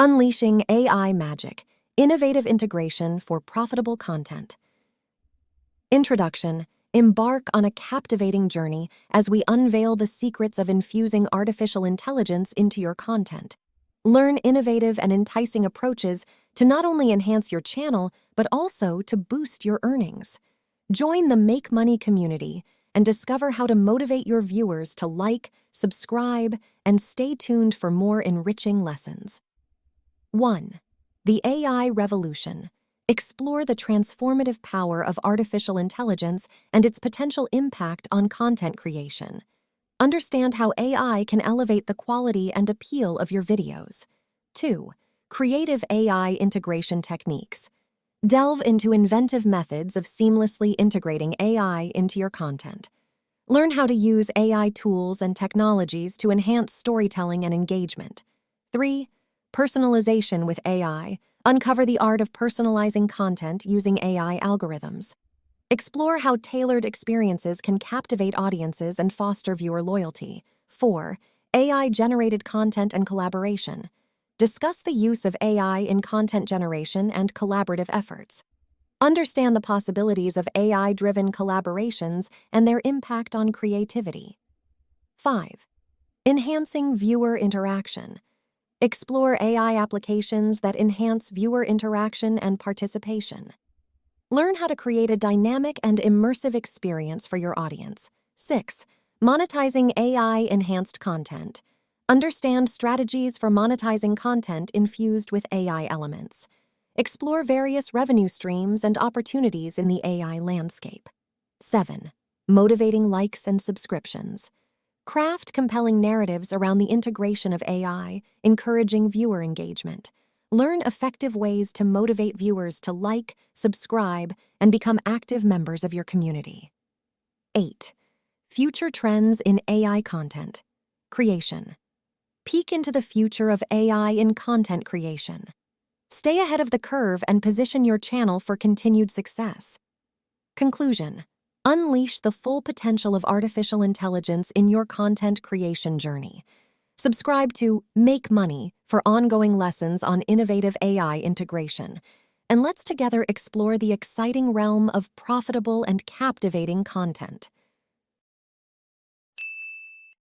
Unleashing AI Magic, Innovative Integration for Profitable Content. Introduction. Embark on a captivating journey as we unveil the secrets of infusing artificial intelligence into your content. Learn innovative and enticing approaches to not only enhance your channel, but also to boost your earnings. Join the Make Money community and discover how to motivate your viewers to like, subscribe, and stay tuned for more enriching lessons. 1. The AI Revolution. Explore the transformative power of artificial intelligence and its potential impact on content creation. Understand how AI can elevate the quality and appeal of your videos. 2. Creative AI integration techniques. Delve into inventive methods of seamlessly integrating AI into your content. Learn how to use AI tools and technologies to enhance storytelling and engagement. 3. Personalization with AI. Uncover the art of personalizing content using AI algorithms. Explore how tailored experiences can captivate audiences and foster viewer loyalty. 4. AI-generated content and collaboration. Discuss the use of AI in content generation and collaborative efforts. Understand the possibilities of AI-driven collaborations and their impact on creativity. 5. Enhancing viewer interaction. Explore AI applications that enhance viewer interaction and participation. Learn how to create a dynamic and immersive experience for your audience. 6. Monetizing AI-enhanced content. Understand strategies for monetizing content infused with AI elements. Explore various revenue streams and opportunities in the AI landscape. 7. Motivating likes and subscriptions. Craft compelling narratives around the integration of AI, encouraging viewer engagement. Learn effective ways to motivate viewers to like, subscribe, and become active members of your community. 8. Future trends in AI content creation. Peek into the future of AI in content creation. Stay ahead of the curve and position your channel for continued success. Conclusion. Unleash the full potential of artificial intelligence in your content creation journey. Subscribe to Make Money for ongoing lessons on innovative AI integration. And let's together explore the exciting realm of profitable and captivating content.